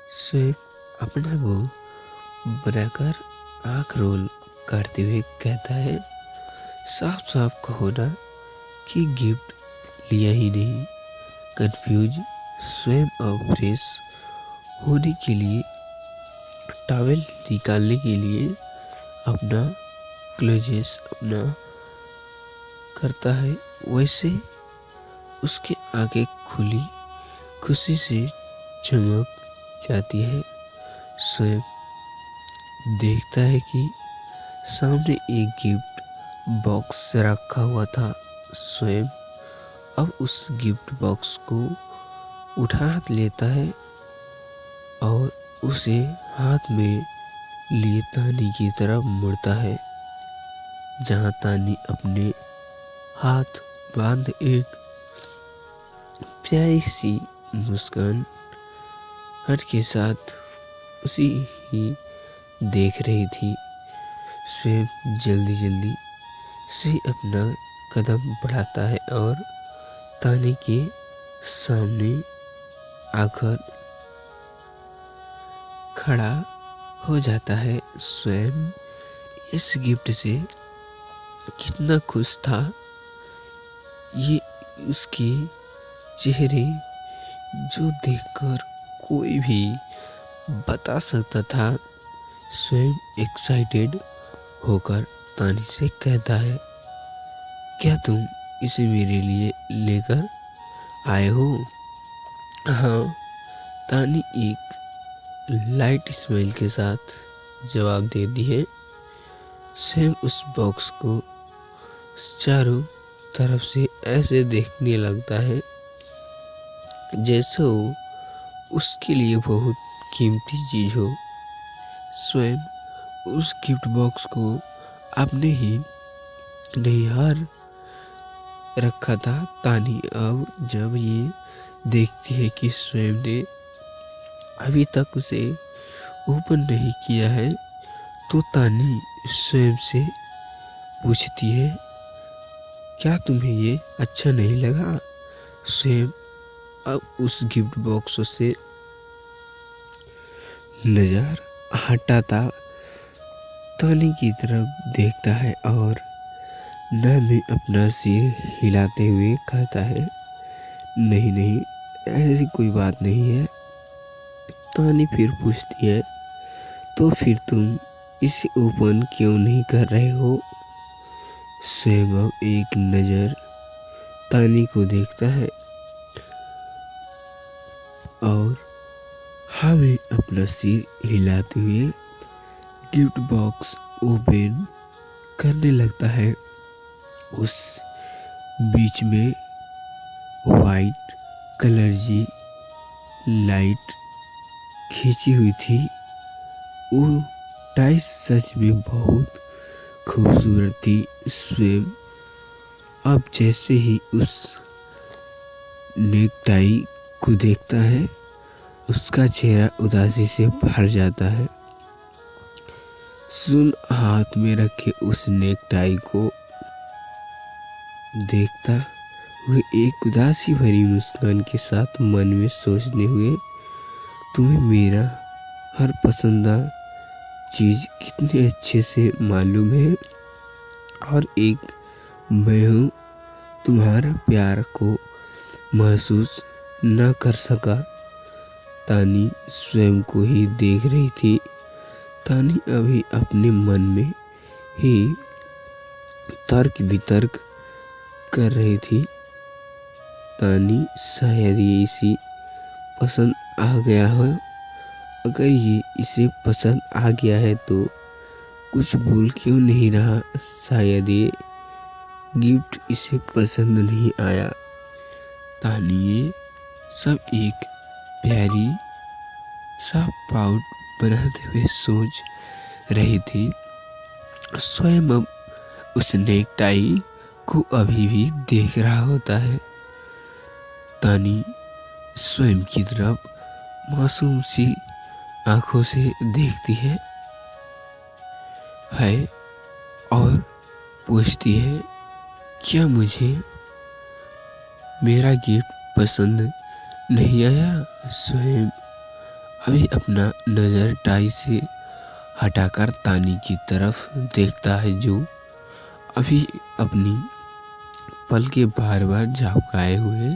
स्वयं अपना मुंह बनाकर आंख रोल करते हुए कहता है, साफ साफ कहो ना कि गिफ्ट लिया ही नहीं। कंफ्यूज स्वयं और फ्रेश होने के लिए टॉवेल निकालने के लिए अपना क्लोजेस अपना करता है। वैसे उसके आगे खुली खुशी से चमक जाती है। स्वयं देखता है कि सामने एक गिफ्ट बॉक्स रखा हुआ था। स्वयं अब उस गिफ्ट बॉक्स को उठा लेता है और उसे हाथ में लिए तानी की तरफ मुड़ता है, जहां तानी अपने हाथ बांध एक प्यारी सी मुस्कान हट के साथ उसी ही देख रही थी। स्वयं जल्दी जल्दी से अपना कदम बढ़ाता है और तानी के सामने आकर खड़ा हो जाता है। स्वयं इस गिफ्ट से कितना खुश था, ये उसके चेहरे जो देखकर कोई भी बता सकता था। स्वयं एक्साइटेड होकर तानी से कहता है, क्या तुम इसे मेरे लिए लेकर आए हो? हाँ, तानी एक लाइट स्माइल के साथ जवाब देती है। स्वयं उस बॉक्स को चारों तरफ से ऐसे देखने लगता है जैसे वो उसके लिए बहुत कीमती चीज हो। स्वयं उस गिफ्ट बॉक्स को अपने ही नैहार रखा था। तानी अब जब ये देखती है कि स्वयं ने अभी तक उसे ओपन नहीं किया है, तो तानी स्वयं से पूछती है, क्या तुम्हें ये अच्छा नहीं लगा? स्वयं अब उस गिफ्ट बॉक्स से नजर हटाता तानी की तरफ देखता है और न में अपना सिर हिलाते हुए कहता है, नहीं नहीं, ऐसी कोई बात नहीं है। तानी फिर पूछती है, तो फिर तुम इसे ओपन क्यों नहीं कर रहे हो? स्वयं अब एक नजर तानी को देखता है और हमें अपना सिर हिलाते हुए गिफ्ट बॉक्स ओपन करने लगता है। उस बीच में वाइट कलर की लाइट खींची हुई थी। वो टाइल्स सच में बहुत खूबसूरत थी। स्वयं अब जैसे ही उस नेक टाई को देखता है, उसका चेहरा उदासी से भर जाता है। सुन हाथ में रखे उस नेक टाई को देखता हुए एक उदासी भरी मुस्कान के साथ मन में सोचने हुए, तुम्हें मेरा हर पसंदा चीज कितने अच्छे से मालूम है और एक मैं हूँ तुम्हारा प्यार को महसूस न कर सका। तानी स्वयं को ही देख रही थी। तानी अभी अपने मन में ही तर्क वितर्क कर रही थी। तानी शायद ये इसे पसंद आ गया हो। अगर ये इसे पसंद आ गया है तो कुछ भूल क्यों नहीं रहा? शायद ये गिफ्ट इसे पसंद नहीं आया। तानी ये सब एक प्यारी सा पाउट बनाते हुए सोच रही थी। स्वयं अब उस नेक टाई को अभी भी देख रहा होता है। तानी स्वयं की तरफ मासूम सी आंखों से देखती है और पूछती है, क्या मुझे मेरा गिफ्ट पसंद नहीं आया? स्वयं अभी अपना नज़र टाई से हटाकर तानी की तरफ देखता है, जो अभी अपनी पलकें बार बार झपकाए हुए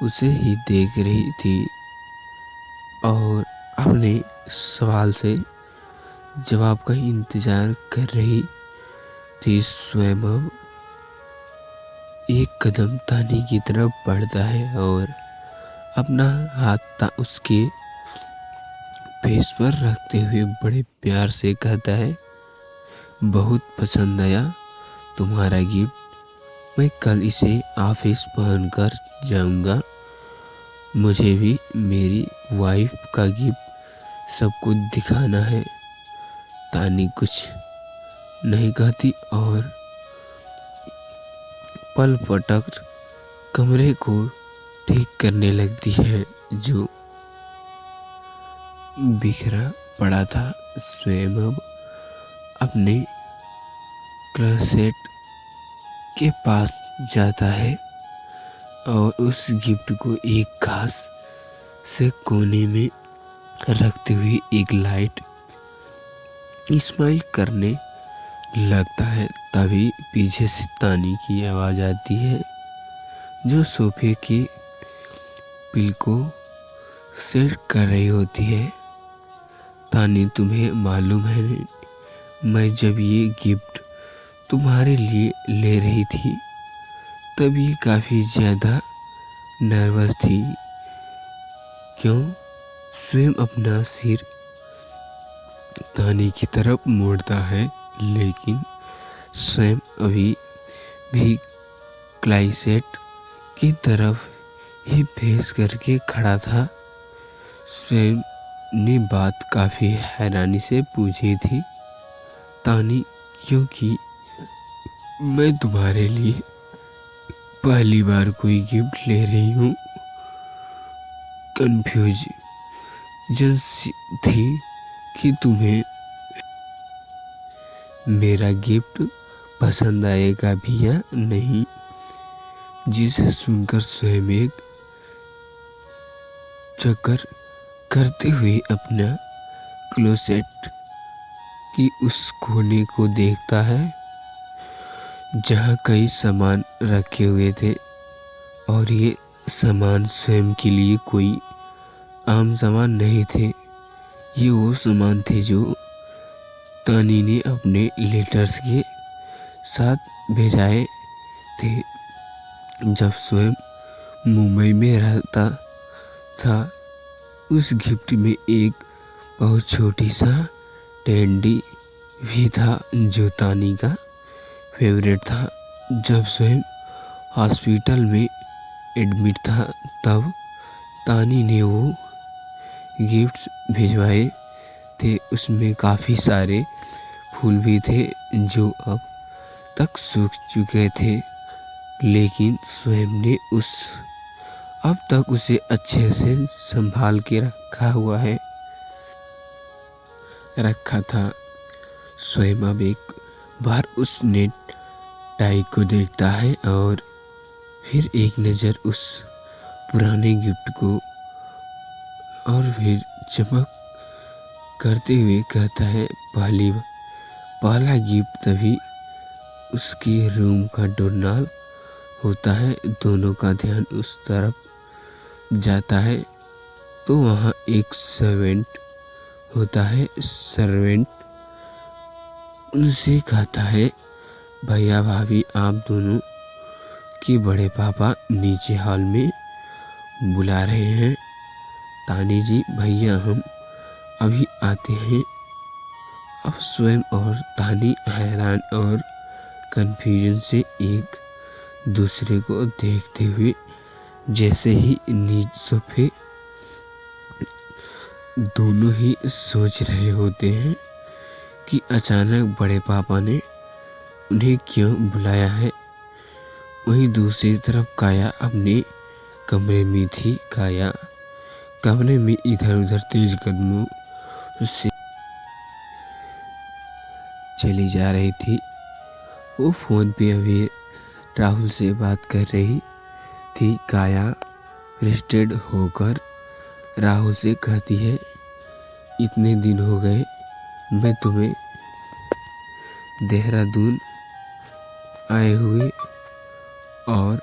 उसे ही देख रही थी और अपने सवाल से जवाब का इंतजार कर रही थी। स्वयं अब एक कदम तानी की तरफ बढ़ता है और अपना हाथ उसके फेस पर रखते हुए बड़े प्यार से कहता है, बहुत पसंद आया तुम्हारा गिफ्ट। मैं कल इसे ऑफिस पहनकर जाऊंगा। मुझे भी मेरी वाइफ का गिफ्ट सबको दिखाना है। तानी कुछ नहीं कहती और पल पटक कमरे को ठीक करने लगती है जो बिखरा पड़ा था। स्वयं अब अपने क्लोसेट के पास जाता है और उस गिफ्ट को एक घास से कोने में रखते हुए एक लाइट स्माइल करने लगता है। तभी पीछे से तानी की आवाज़ आती है, जो सोफे के पिल को सेट कर रही होती है। तानी, तुम्हें मालूम है, मैं जब ये गिफ्ट तुम्हारे लिए ले रही थी तब ये काफ़ी ज़्यादा नर्वस थी। क्यों? स्वयं अपना सिर तानी की तरफ मोड़ता है, लेकिन स्वयं अभी भी क्लाइसेट की तरफ ही फेस करके खड़ा था। स्वयं ने बात काफ़ी हैरानी से पूछी थी, तानी, क्योंकि मैं तुम्हारे लिए पहली बार कोई गिफ्ट ले रही हूँ। कंफ्यूजन थी कि तुम्हें मेरा गिफ्ट पसंद आएगा भी या नहीं, जिसे सुनकर स्वयं एक चक्कर करते हुए अपना क्लोसेट की उस कोने को देखता है जहाँ कई सामान रखे हुए थे और ये सामान स्वयं के लिए कोई आम सामान नहीं थे। ये वो सामान थे जो तानी ने अपने लेटर्स के साथ भेजाए थे जब स्वयं मुंबई में रहता था। उस गिफ्ट में एक बहुत छोटी सा टेंडी भी था जो तानी का फेवरेट था। जब स्वयं हॉस्पिटल में एडमिट था तब तानी ने वो गिफ्ट्स भिजवाए थे। उसमें काफ़ी सारे फूल भी थे जो अब तक सूख चुके थे, लेकिन स्वयं ने अब तक उसे अच्छे से संभाल के रखा था। स्वयं अब एक बार उस नेट टाई को देखता है और फिर एक नज़र उस पुराने गिफ्ट को और फिर चमक करते हुए कहता है, पहला गिफ्ट। तभी उसके रूम का डोरनॉब होता है। दोनों का ध्यान उस तरफ जाता है तो वहाँ एक सर्वेंट होता है। सर्वेंट उनसे कहता है, भैया भाभी, आप दोनों के बड़े पापा नीचे हॉल में बुला रहे हैं। तानी जी, भैया हम अभी आते हैं। अब स्वयं और तानी हैरान और कंफ्यूजन से एक दूसरे को देखते हुए जैसे ही नीचे सोफे दोनों ही सोच रहे होते हैं कि अचानक बड़े पापा ने उन्हें क्यों बुलाया है। वहीं दूसरी तरफ काया अपने कमरे में थी। काया कमरे में इधर उधर तेज कदमों से चली जा रही थी। वो फोन पे अभी राहुल से बात कर रही थी। काया फ्रस्ट्रेटेड होकर राहुल से कहती है, इतने दिन हो गए मैं तुम्हें देहरादून आए हुए और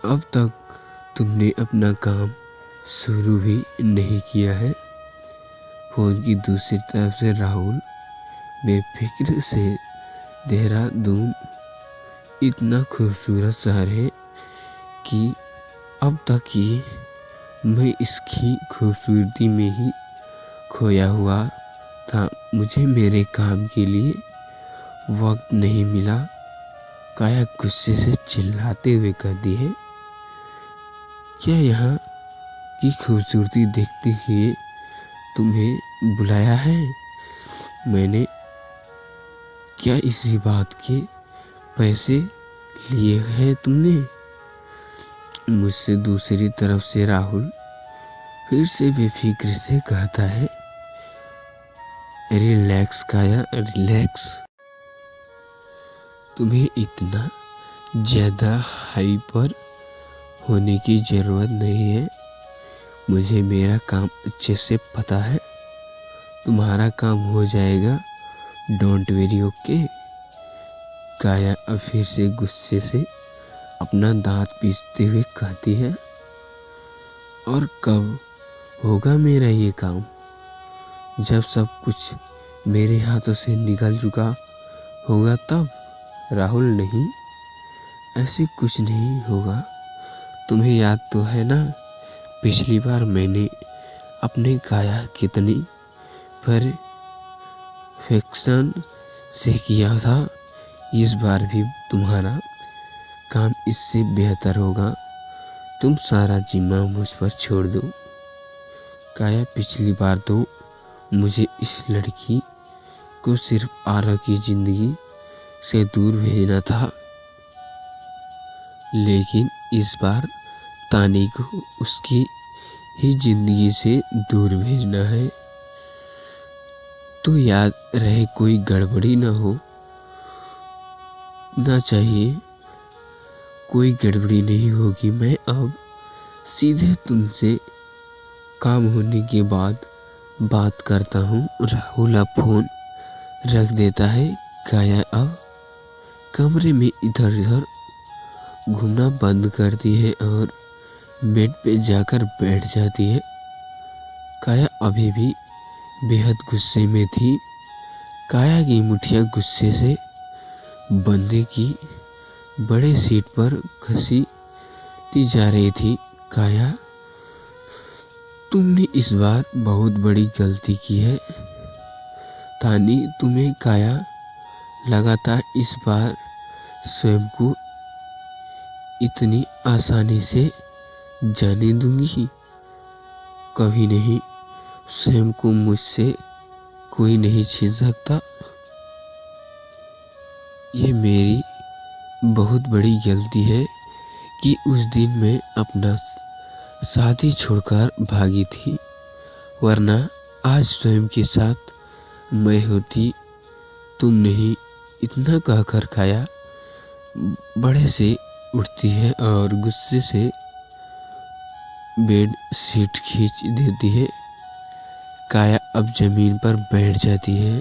अब तक तुमने अपना काम शुरू भी नहीं किया है। फोन की दूसरी तरफ से राहुल बेफिक्र से, देहरादून इतना खूबसूरत शहर है कि अब तक ही मैं इसकी खूबसूरती में ही खोया हुआ था। मुझे मेरे काम के लिए वक्त नहीं मिला। काया गुस्से से चिल्लाते हुए कहती है, क्या यहाँ की खूबसूरती देखते हुए तुम्हें बुलाया है मैंने? क्या इसी बात के पैसे लिए हैं तुमने मुझसे? दूसरी तरफ से राहुल फिर से बेफिक्र से कहता है, रिलैक्स काया, रिलैक्स। तुम्हें इतना ज़्यादा हाइपर होने की ज़रूरत नहीं है। मुझे मेरा काम अच्छे से पता है। तुम्हारा काम हो जाएगा, डोंट वेरी, ओके। काया अब फिर से गुस्से से अपना दांत पीसते हुए कहती है, और कब होगा मेरा ये काम? जब सब कुछ मेरे हाथों से निकल चुका होगा तब? राहुल, नहीं, ऐसे कुछ नहीं होगा। तुम्हें याद तो है ना, पिछली बार मैंने अपने काया कितनी परफेक्शन से किया था। इस बार भी तुम्हारा काम इससे बेहतर होगा। तुम सारा जिम्मा मुझ पर छोड़ दो। काया, पिछली बार तो मुझे इस लड़की को सिर्फ आरव की जिंदगी से दूर भेजना था, लेकिन इस बार तानी को उसकी ही जिंदगी से दूर भेजना है। तो याद रहे, कोई गड़बड़ी ना हो ना चाहिए। कोई गड़बड़ी नहीं होगी। मैं अब सीधे तुमसे काम होने के बाद बात करता हूँ। राहुल अब फोन रख देता है। काया अब कमरे में इधर उधर घूमना बंद करती है और बेड पे जाकर बैठ जाती है। काया अभी भी बेहद गुस्से में थी। काया की मुठ्ठियाँ गुस्से से बंदे की बड़े सीट पर घसीटी जा रही थी। काया, तुमने इस बार बहुत बड़ी गलती की है। तानी तुम्हें काया लगातार इस बार स्वयं को इतनी आसानी से जाने दूंगी? कभी नहीं। स्वयं को मुझसे कोई नहीं छीन सकता। ये मेरी बहुत बड़ी गलती है कि उस दिन मैं अपना साथी छोड़कर भागी थी, वरना आज स्वयं के साथ मैं होती। तुम नहीं। इतना कहकर काया बड़े से उठती है और गुस्से से बेड सीट खींच देती है। काया अब जमीन पर बैठ जाती है।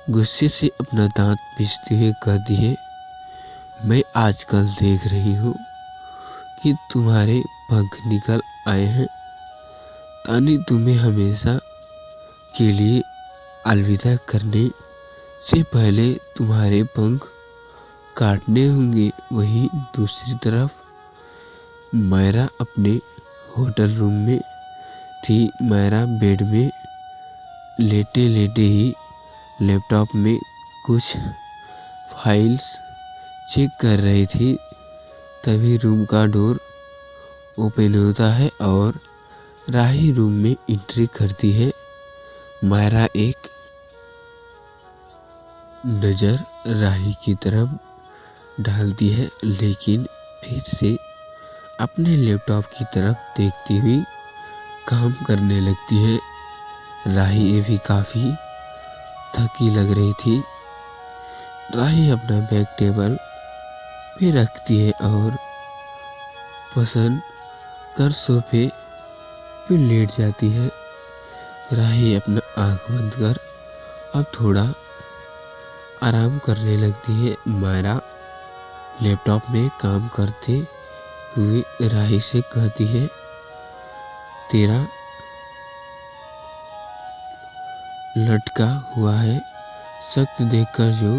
गुस्से से अपना दांत पीसते हुए कहती है, मैं आजकल देख रही हूँ कि तुम्हारे पंख निकल आए हैं। तानी तुम्हें हमेशा के लिए अलविदा करने से पहले तुम्हारे पंख काटने होंगे। वहीं दूसरी तरफ मायरा अपने होटल रूम में थी। मायरा बेड में लेटे लेटे ही लैपटॉप में कुछ फाइल्स चेक कर रही थी। तभी रूम का डोर ओपन होता है और राही रूम में एंट्री करती है। मायरा एक नज़र राही की तरफ डालती है, लेकिन फिर से अपने लैपटॉप की तरफ देखती हुई काम करने लगती है। राही ये भी काफ़ी थकी लग रही थी। राही अपना बैग टेबल पे रखती है और पसंद कर सोफे पे लेट जाती है। राही अपना आंख बंद कर अब थोड़ा आराम करने लगती है। मायरा लैपटॉप में काम करते हुए राही से कहती है, तेरा लटका हुआ है सख्त देखकर जो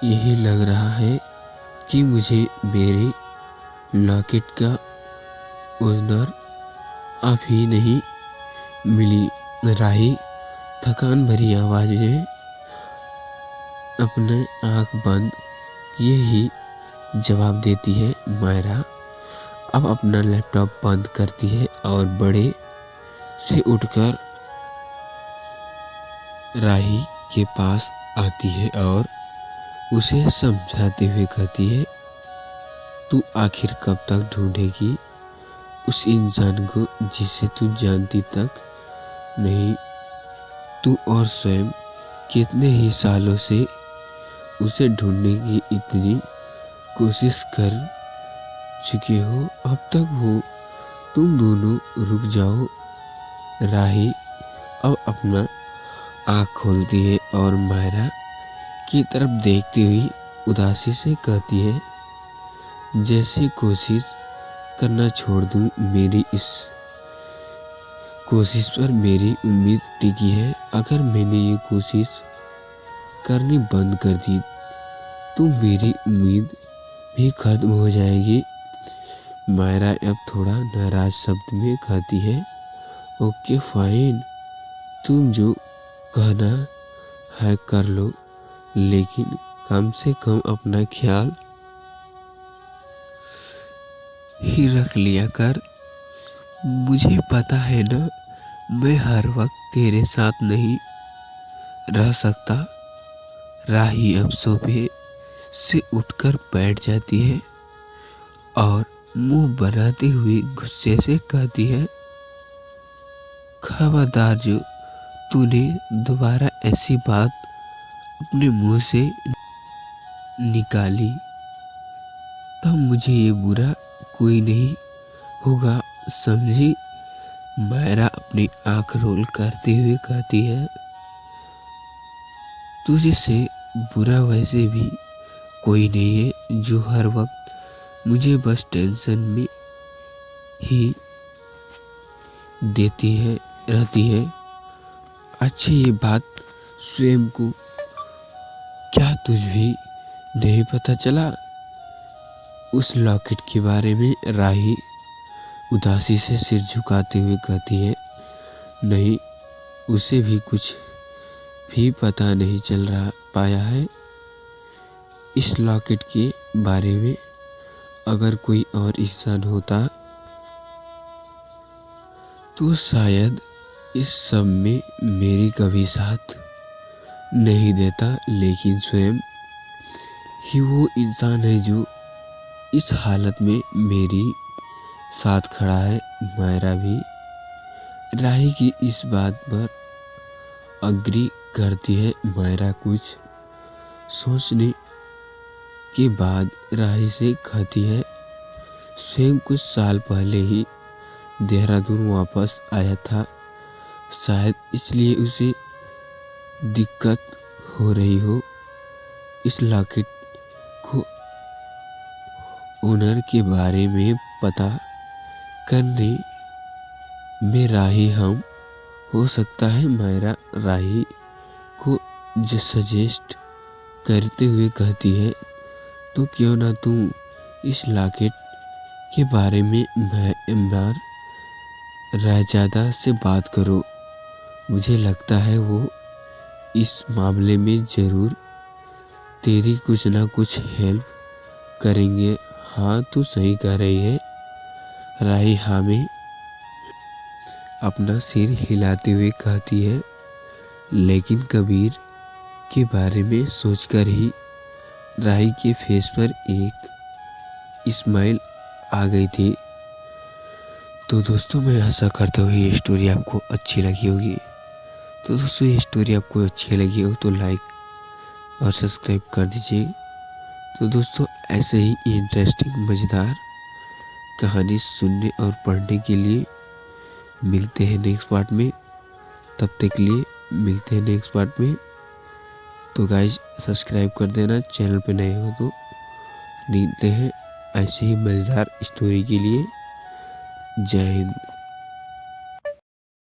यही लग रहा है कि मुझे मेरे लॉकेट का ओनर अब ही नहीं मिली। राही थकान भरी आवाज में अपने आंख बंद किए ही जवाब देती है। मायरा अब अपना लैपटॉप बंद करती है और बड़े से उठकर राही के पास आती है और उसे समझाते हुए कहती है, तू आखिर कब तक ढूंढेगी उस इंसान को जिसे तू जानती तक नहीं। तू और स्वयं कितने ही सालों से उसे ढूंढने की इतनी कोशिश कर चुके हो। अब तक वो तुम दोनों रुक जाओ। राही अब अपना आँख खोलती है और मायरा की तरफ देखती हुई उदासी से कहती है, जैसे कोशिश करना छोड़ दूं, मेरी इस कोशिश पर मेरी उम्मीद टिकी है। अगर मैंने ये कोशिश करनी बंद कर दी तो मेरी उम्मीद भी खत्म हो जाएगी। मायरा अब थोड़ा नाराज शब्द में कहती है, ओके फाइन, तुम जो कहना है कर लो, लेकिन कम से कम अपना ख्याल ही रख लिया कर। मुझे पता है ना, मैं हर वक्त तेरे साथ नहीं रह सकता। राही अब सोफे से उठकर बैठ जाती है और मुंह बनाते हुए गुस्से से कहती है, खबरदार जो तूने दोबारा ऐसी बात अपने मुंह से निकाली तब मुझे ये बुरा कोई नहीं होगा, समझी। मायरा अपनी आंख रोल करते हुए कहती है, तुझे से बुरा वैसे भी कोई नहीं है जो हर वक्त मुझे बस टेंशन में ही देती है रहती है। अच्छा, ये बात स्वयं को क्या तुझ भी नहीं पता चला? उस लॉकेट के बारे में राही उदासी से सिर झुकाते हुए कहती है, नहीं, उसे भी कुछ भी पता नहीं चल रहा पाया है। इस लॉकेट के बारे में अगर कोई और इंसान होता तो शायद इस सब में मेरी कभी साथ नहीं देता, लेकिन स्वयं ही वो इंसान है जो इस हालत में मेरी साथ खड़ा है। मायरा भी राही की इस बात पर अग्री करती है। मायरा कुछ सोचने के बाद राही से कहती है, स्वयं कुछ साल पहले ही देहरादून वापस आया था, शायद इसलिए उसे दिक्कत हो रही हो। इस लॉकेट को ओनर के बारे में पता करने में राही हम हो सकता है। मायरा राही को सजेस्ट करते हुए कहती है, तो क्यों ना तुम इस लॉकेट के बारे में इमरान रायजादा से बात करो। मुझे लगता है वो इस मामले में ज़रूर तेरी कुछ ना कुछ हेल्प करेंगे। हाँ, तू सही कह रही है। राही हाँ में अपना सिर हिलाते हुए कहती है, लेकिन कबीर के बारे में सोचकर ही राही के फेस पर एक स्माइल आ गई थी। तो दोस्तों, मैं आशा करता हूँ ये स्टोरी आपको अच्छी लगी होगी। तो दोस्तों, ये स्टोरी आपको अच्छी लगी हो तो लाइक और सब्सक्राइब कर दीजिए। तो दोस्तों, ऐसे ही इंटरेस्टिंग मज़ेदार कहानी सुनने और पढ़ने के लिए मिलते हैं नेक्स्ट पार्ट में। तब तक के लिए मिलते हैं नेक्स्ट पार्ट में। तो गाइज सब्सक्राइब कर देना चैनल पे नए हो तो। मिलते हैं ऐसे ही मज़ेदार स्टोरी के लिए। जय हिंद।